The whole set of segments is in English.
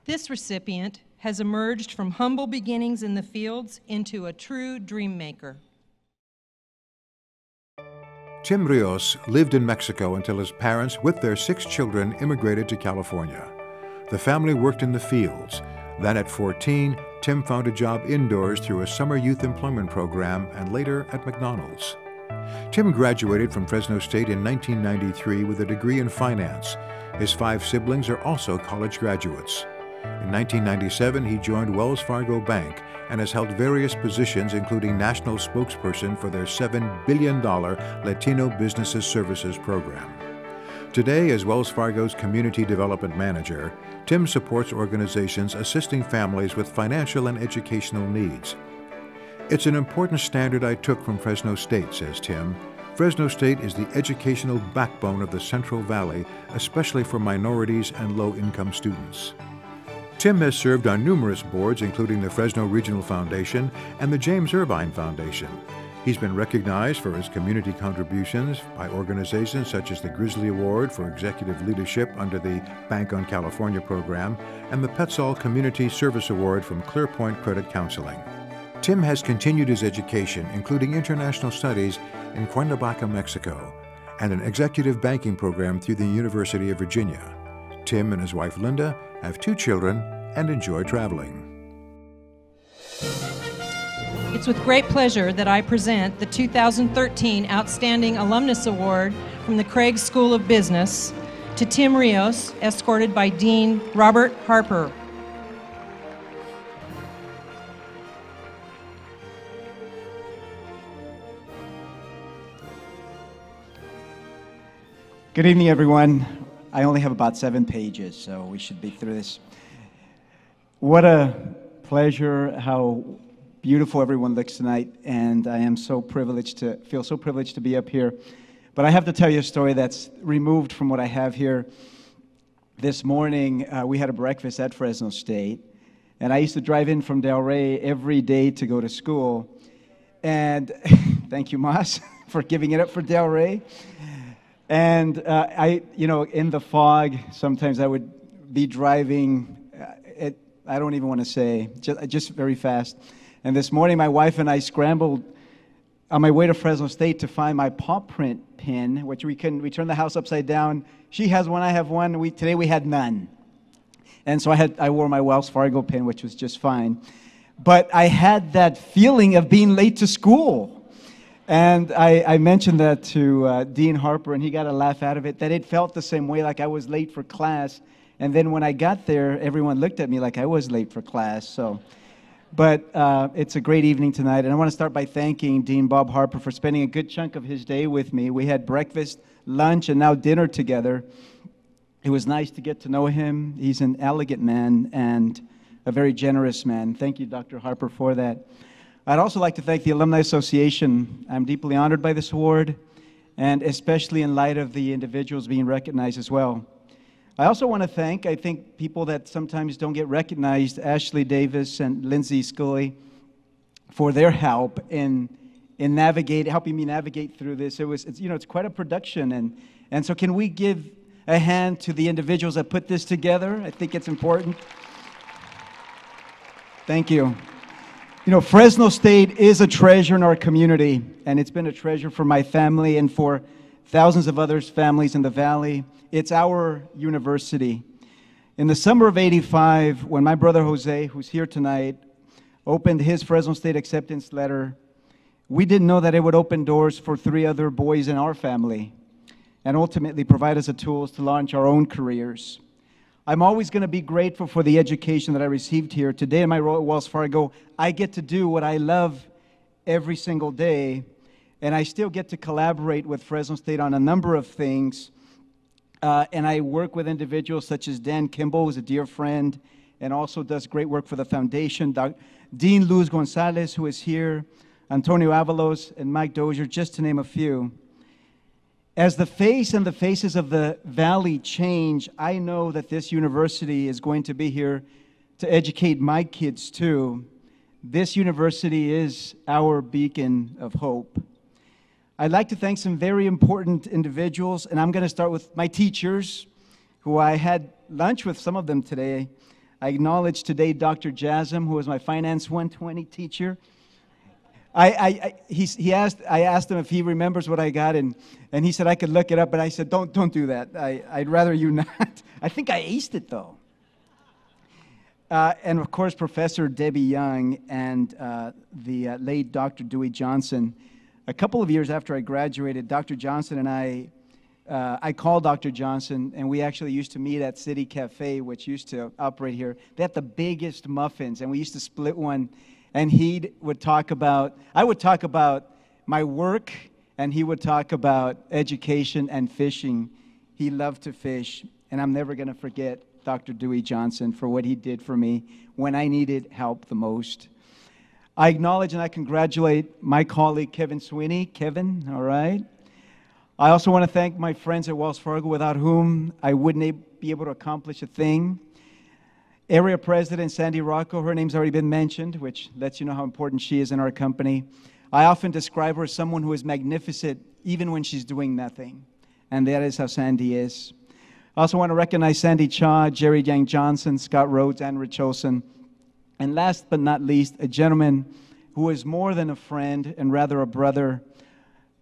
This recipient has emerged from humble beginnings in the fields into a true dream maker. Tim Rios lived in Mexico until his parents, with their 6 children, immigrated to California. The family worked in the fields. Then at 14, Tim found a job indoors through a summer youth employment program and later at McDonald's. Tim graduated from Fresno State in 1993 with a degree in finance. His 5 siblings are also college graduates. In 1997, he joined Wells Fargo Bank and has held various positions, including national spokesperson for their $7 billion Latino Businesses Services program. Today, as Wells Fargo's Community Development Manager, Tim supports organizations assisting families with financial and educational needs. "It's an important standard I took from Fresno State," says Tim. "Fresno State is the educational backbone of the Central Valley, especially for minorities and low-income students." Tim has served on numerous boards, including the Fresno Regional Foundation and the James Irvine Foundation. He's been recognized for his community contributions by organizations such as the Grizzly Award for Executive Leadership under the Bank on California program and the Petzl Community Service Award from Clearpoint Credit Counseling. Tim has continued his education, including international studies in Cuernavaca, Mexico, and an executive banking program through the University of Virginia. Tim and his wife Linda have 2 children and enjoy traveling. It's with great pleasure that I present the 2013 Outstanding Alumnus Award from the Craig School of Business to Tim Rios, escorted by Dean Robert Harper. Good evening, everyone. I only have about 7 pages, so we should be through this. What a pleasure, how beautiful everyone looks tonight, and I am so privileged to feel so privileged to be up here. But I have to tell you a story that's removed from what I have here. This morning, we had a breakfast at Fresno State, and I used to drive in from Del Rey every day to go to school. And thank you, Mas, for giving it up for Del Rey. And in the fog, sometimes I would be driving, I don't even want to say, just very fast. And this morning, my wife and I scrambled on my way to Fresno State to find my paw print pin, which we turned the house upside down. She has one, I have one. Today we had none. And so I wore my Wells Fargo pin, which was just fine. But I had that feeling of being late to school. And I mentioned that to Dean Harper, and he got a laugh out of it, that it felt the same way, like I was late for class. And then when I got there, everyone looked at me like I was late for class. But it's a great evening tonight, and I want to start by thanking Dean Bob Harper for spending a good chunk of his day with me. We had breakfast, lunch, and now dinner together. It was nice to get to know him. He's an elegant man and a very generous man. Thank you, Dr. Harper, for that. I'd also like to thank the Alumni Association. I'm deeply honored by this award, and especially in light of the individuals being recognized as well. I also want to thank, I think, people that sometimes don't get recognized, Ashley Davis and Lindsay Scully, for their help in helping me navigate through this. It's quite a production, and so can we give a hand to the individuals that put this together? I think it's important. Thank you. Fresno State is a treasure in our community, and it's been a treasure for my family and for thousands of other families in the Valley. It's our university. In the summer of '85, when my brother Jose, who's here tonight, opened his Fresno State acceptance letter, we didn't know that it would open doors for 3 other boys in our family and ultimately provide us the tools to launch our own careers. I'm always going to be grateful for the education that I received here. Today in my role at Wells Fargo, I get to do what I love every single day, and I still get to collaborate with Fresno State on a number of things. And I work with individuals such as Dan Kimball, who's a dear friend, and also does great work for the foundation. Dean Luz Gonzalez, who is here, Antonio Avalos, and Mike Dozier, just to name a few. As the face and the faces of the Valley change, I know that this university is going to be here to educate my kids too. This university is our beacon of hope. I'd like to thank some very important individuals, and I'm going to start with my teachers, who I had lunch with some of them today. I acknowledge today Dr. Jasm, who was my Finance 120 teacher. I asked him if he remembers what I got, and he said I could look it up, but I said, don't do that. I'd rather you not. I think I aced it, though. And, of course, Professor Debbie Young and the late Dr. Dewey Johnson. A couple of years after I graduated, Dr. Johnson and I called Dr. Johnson, and we actually used to meet at City Cafe, which used to operate here. They had the biggest muffins, and we used to split one, and I would talk about my work, and he would talk about education and fishing. He loved to fish, and I'm never going to forget Dr. Dewey Johnson for what he did for me when I needed help the most. I acknowledge and I congratulate my colleague, Kevin Sweeney. Kevin, all right. I also want to thank my friends at Wells Fargo, without whom I wouldn't be able to accomplish a thing. Area President Sandy Rocco, her name's already been mentioned, which lets you know how important she is in our company. I often describe her as someone who is magnificent even when she's doing nothing, and that is how Sandy is. I also want to recognize Sandy Cha, Jerry Yang Johnson, Scott Rhodes, and Rich Olson. And last but not least, a gentleman who is more than a friend and rather a brother,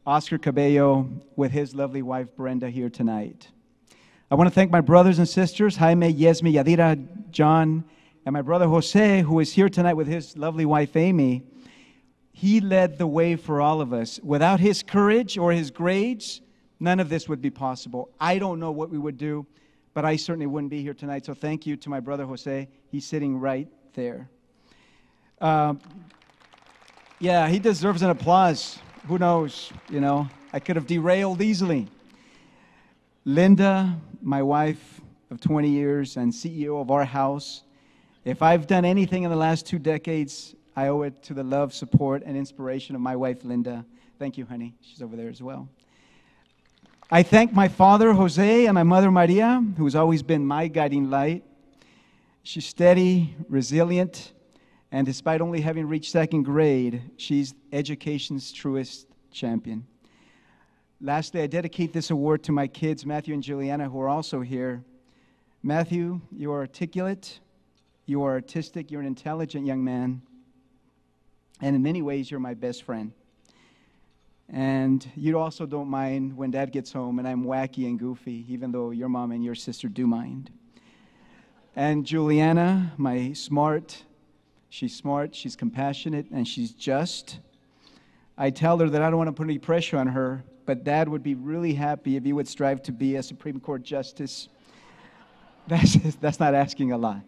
Oscar Cabello, with his lovely wife, Brenda, here tonight. I want to thank my brothers and sisters, Jaime, Yesmi, Yadira, John, and my brother Jose, who is here tonight with his lovely wife, Amy. He led the way for all of us. Without his courage or his grades, none of this would be possible. I don't know what we would do, but I certainly wouldn't be here tonight. So thank you to my brother Jose. He's sitting right there. Yeah, he deserves an applause. Who knows? You know, I could have derailed easily. Linda, my wife of 20 years and CEO of our house. If I've done anything in the last 2 decades, I owe it to the love, support, and inspiration of my wife, Linda. Thank you, honey. She's over there as well. I thank my father, Jose, and my mother, Maria, who's always been my guiding light. She's steady, resilient, and despite only having reached 2nd grade, she's education's truest champion. Lastly, I dedicate this award to my kids, Matthew and Juliana, who are also here. Matthew, you are articulate, you are artistic, you're an intelligent young man, and in many ways, you're my best friend. And you also don't mind when Dad gets home and I'm wacky and goofy, even though your mom and your sister do mind. And Juliana, she's smart, she's compassionate, and she's just. I tell her that I don't want to put any pressure on her, but Dad would be really happy if you would strive to be a Supreme Court justice. That's not asking a lot.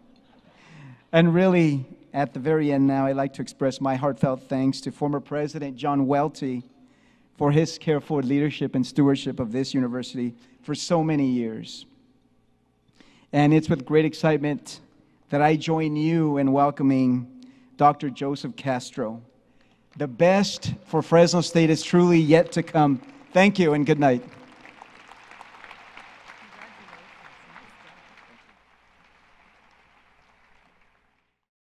And really, at the very end now, I'd like to express my heartfelt thanks to former President John Welty for his careful leadership and stewardship of this university for so many years. And it's with great excitement that I join you in welcoming Dr. Joseph Castro. The best for Fresno State is truly yet to come. Thank you and good night.